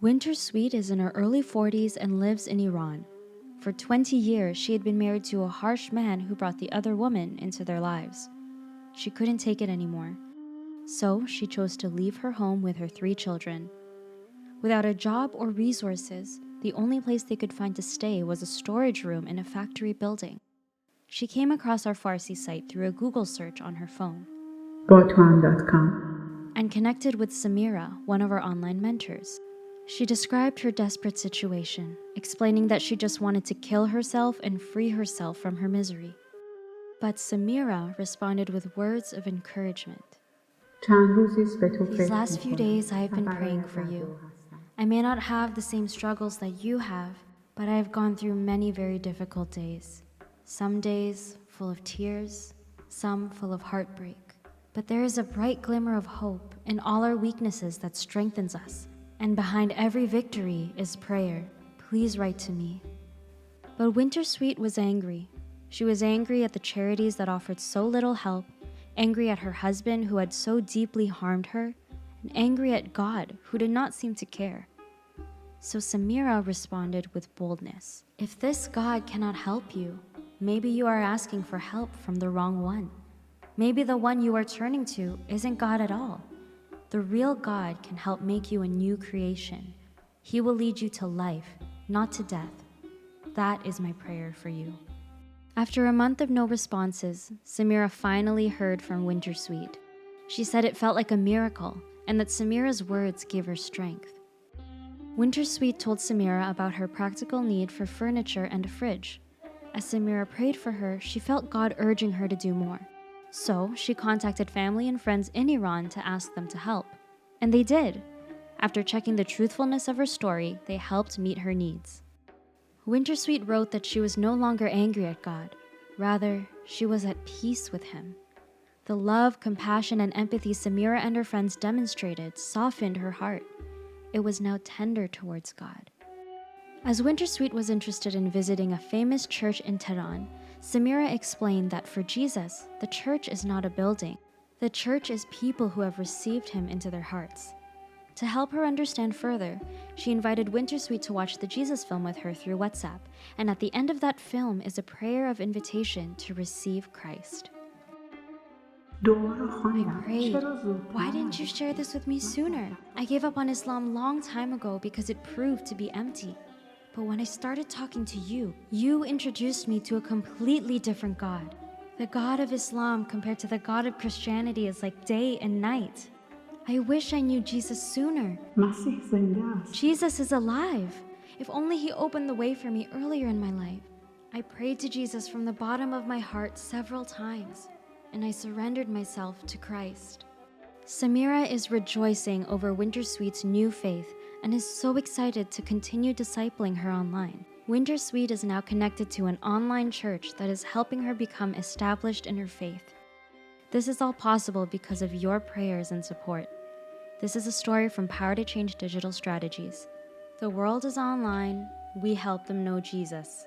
Winter Sweet is in her early 40s and lives in Iran. For 20 years, she had been married to a harsh man who brought the other woman into their lives. She couldn't take it anymore, so she chose to leave her home with her 3 children. Without a job or resources, the only place they could find to stay was a storage room in a factory building. She came across our Farsi site through a Google search on her phone Botwan.com and connected with Samira, one of our online mentors. She described her desperate situation, explaining that she just wanted to kill herself and free herself from her misery. But Samira responded with words of encouragement. These last few days I have been praying for you. I may not have the same struggles that you have, but I have gone through many very difficult days. Some days full of tears, some full of heartbreak. But there is a bright glimmer of hope in all our weaknesses that strengthens us. And behind every victory is prayer. Please write to me. But Winter Sweet was angry. She was angry at the charities that offered so little help, angry at her husband who had so deeply harmed her, and angry at God who did not seem to care. So Samira responded with boldness. If this God cannot help you, maybe you are asking for help from the wrong one. Maybe the one you are turning to isn't God at all. The real God can help make you a new creation. He will lead you to life, not to death. That is my prayer for you. After a month of no responses, Samira finally heard from Winter Sweet. She said it felt like a miracle and that Samira's words gave her strength. Winter Sweet told Samira about her practical need for furniture and a fridge. As Samira prayed for her, she felt God urging her to do more. So she contacted family and friends in Iran to ask them to help. And they did. After checking the truthfulness of her story, they helped meet her needs. Winter Sweet wrote that she was no longer angry at God. Rather, she was at peace with Him. The love, compassion, and empathy Samira and her friends demonstrated softened her heart. It was now tender towards God. As Winter Sweet was interested in visiting a famous church in Tehran, Samira explained that for Jesus, the church is not a building. The church is people who have received Him into their hearts. To help her understand further, she invited Winter Sweet to watch the Jesus film with her through WhatsApp, and at the end of that film is a prayer of invitation to receive Christ. I prayed, why didn't you share this with me sooner? I gave up on Islam long time ago because it proved to be empty. But when I started talking to you, you introduced me to a completely different God. The God of Islam compared to the God of Christianity is like day and night. I wish I knew Jesus sooner. Jesus is alive. If only He opened the way for me earlier in my life. I prayed to Jesus from the bottom of my heart several times, and I surrendered myself to Christ. Samira is rejoicing over Winter Sweet's new faith and is so excited to continue discipling her online. Winter Sweet is now connected to an online church that is helping her become established in her faith. This is all possible because of your prayers and support. This is a story from Power to Change Digital Strategies. The world is online. We help them know Jesus.